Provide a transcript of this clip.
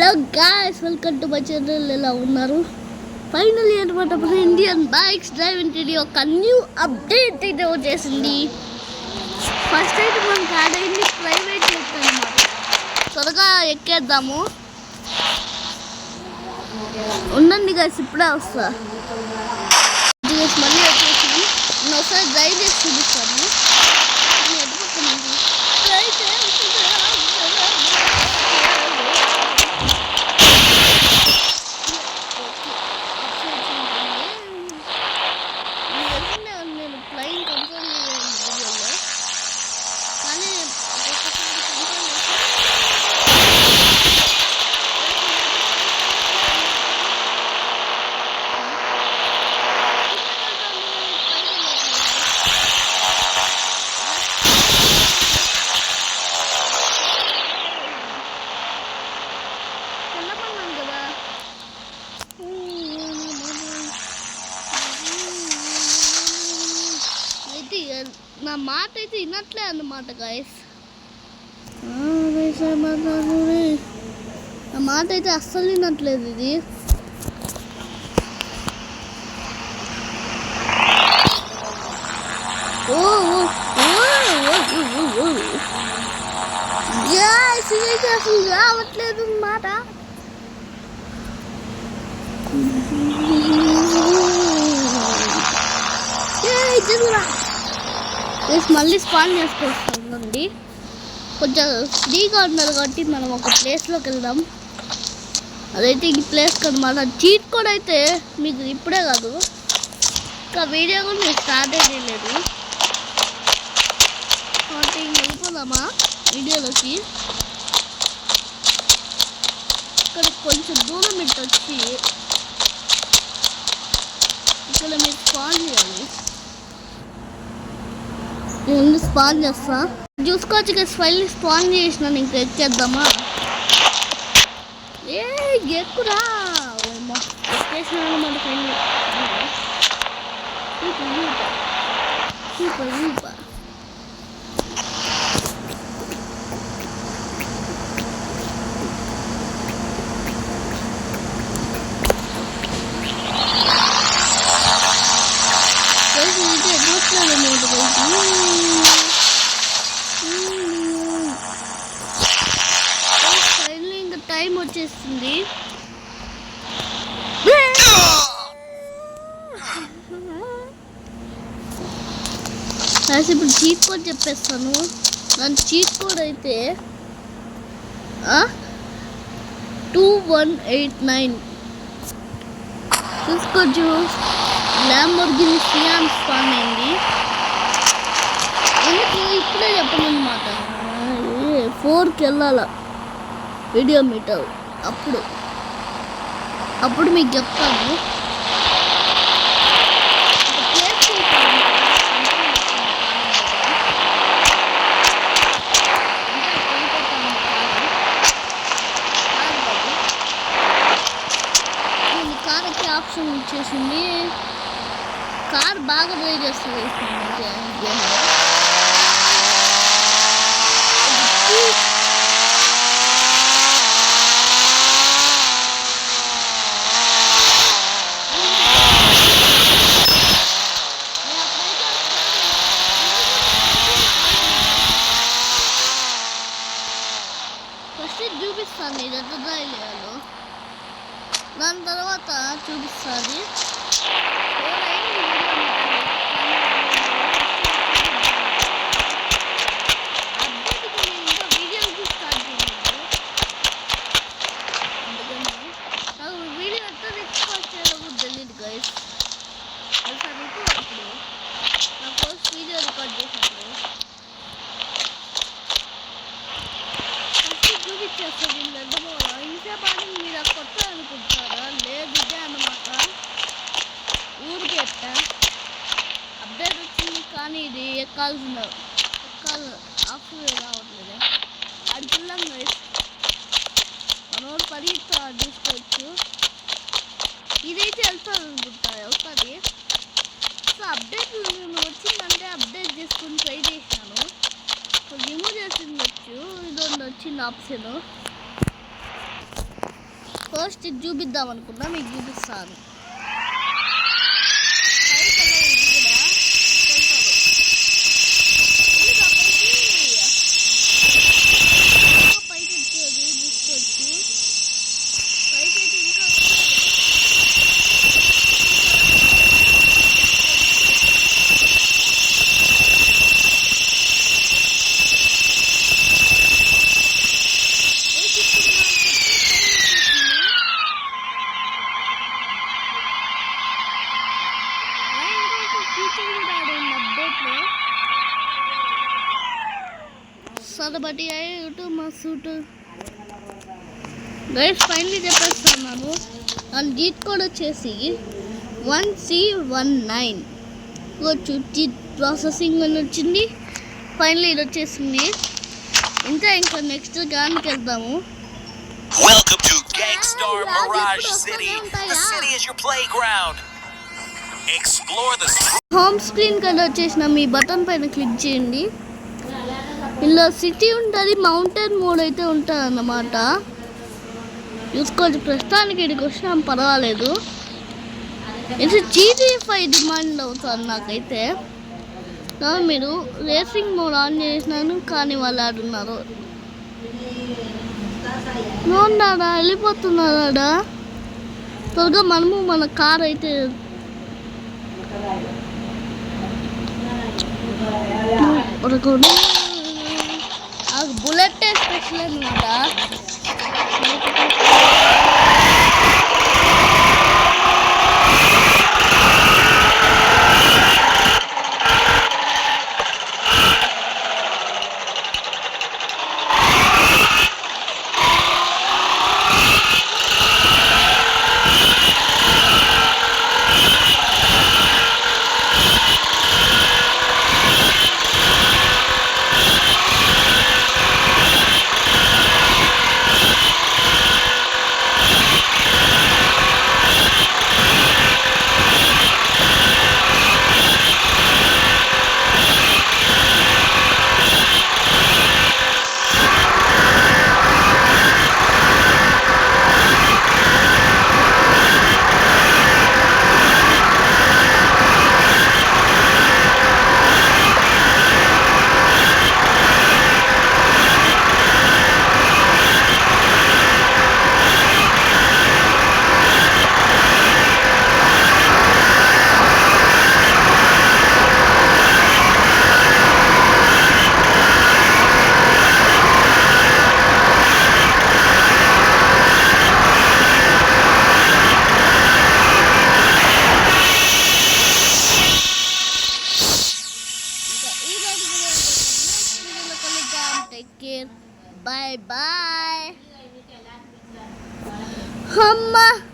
Hello guys, welcome to my channel. ఎలా ఉన్నారు? Finally అనమాట మన ఇండియన్ బైక్స్ డ్రైవింగ్ వీడియో ఒక న్యూ అప్డేట్ అయితే వచ్చేసింది. ఫస్ట్ అయితే మనకు యాడ్ అయింది ప్రైవేట్ జెట్ అనమాట. త్వరగా ఎక్కేద్దాము. ఉండండి గాయ్స్, ఇప్పుడే వస్తా. మళ్ళీ వచ్చేసింది. నేను ఒకసారి డ్రైవ్ చేసి చూపిస్తాను. నా మాట అయితే వినట్లే అన్నమాట గాయస్. నా మాట అయితే అస్సలు వినట్లేదు ఇది. ఇదైతే అసలు రావట్లేదు అన్నమాట. మళ్ళీ స్పాన్ చేసుకొస్తుందండి. కొంచెం ఫ్రీగా ఉన్నారు కాబట్టి మనం ఒక ప్లేస్లోకి వెళ్దాం. అదైతే ఈ ప్లేస్ కనమాట. చీట్ కోడ్ అయితే మీకు ఇప్పుడే కాదు, ఇంకా వీడియో కూడా మీకు స్టార్ట్ చేయలేదు కాబట్టి వెళ్ళిపోదామా వీడియోలోకి. ఇక్కడ కొంచెం దూరం ఇటు వచ్చి ఇక్కడ మీరు స్పాన్ చేయాలి. నేను స్పాన్ చేస్తా, చూసుకోవచ్చు కదా. ఫైల్ స్పాన్ చేసిన ఇంకా ఎక్కేద్దామా. ఎక్కురా ఎక్కేసిన మన ఫైల్ సూపర్ సూపర్. ఇంకా టైం వచ్చేస్తుంది. ఇప్పుడు చీట్ కోడ్ చెప్పేస్తాను. దాని చీట్ కోడ్ అయితే 2189 చూసుకోవచ్చు. ల్యాంబోర్గిని సియాన్ స్పాన్ అయింది. ఎందుకు ఇప్పుడే చెప్పనమాట. 4కి వెళ్ళాల వీడియో మీటర్. అప్పుడు మీకు చెప్తాను. కార్కి ఆప్షన్ ఇచ్చేసింది. కార్ బాగా డ్రైవ్ చేస్తుంది. ఫస్ట్ చూపిస్తాను ఇది ఎంత డ్రైవ్ చేయాలో, దాని తర్వాత చూపిస్తుంది. వీడియో ఎంత రికార్డ్ తెలియదు గైస్. అప్పుడు నా ఫస్ట్ వీడియో రికార్డ్ చేసినప్పుడు ఫస్ట్ చూపించేస్తాను. ఇంతసేపు మీరు కొత్త అనుకుంటారా? లేదు, ఇదే అన్నమాట. ఊరికి ఎట్టా అప్డేట్ వచ్చింది కానీ ఇది ఎక్కాలి ఆఫ్ రావట్లేదు. అడుగున్నాం గైస్. మనోడు పరిగెత్తా చూసుకోవచ్చు. ఇదైతే వెళ్తాను అనుకుంటా, వెళ్తుంది. సో అప్డేట్ వచ్చిందంటే అప్డేట్ చేసుకుని ట్రై చేశాను. రిమూవ్ చేసింది వచ్చు. ఇది వచ్చింది ఆప్షన్. ఫస్ట్ ఇది చూపిద్దాం అనుకున్నా, మీకు చూపిస్తాను. సరబటి యూట్యూబ్ మా సూట్ గైస్ ఫైనలీ చెప్పేస్తున్నాను. అండ్ జీట్ కోడ్ వచ్చేసి 1C19 జీట్ ప్రాసెసింగ్ అని వచ్చింది. ఫైనలీ ఇది వచ్చేసింది. ఇంకా నెక్స్ట్ గానికి వెళ్దాము. Welcome to Gangstar Mirage City. The city is your playground. Explore the home screen కదా వచ్చేసిన మీ బటన్ పైన క్లిక్ చేయండి. ఇలా సిటీ ఉంటుంది, మౌంటైన్ మోడ్ అయితే ఉంటుంది అన్నమాట. చూసుకోవచ్చు, ప్రస్తుతానికి ఇక్కడికి వచ్చినా పర్వాలేదు. ఇది GTA5 డిమాండ్ అవుతుంది నాకైతే. మీరు రేసింగ్ మోడ్ ఆన్ చేసినాను కానీ వాళ్ళు ఆడున్నారు. ఉన్నాడా వెళ్ళిపోతున్నాడా? త్వరగా మనము మన కార్ అయితే బుల్లెట్ స్పెషల్ అనమాట. Bye bye. Hama.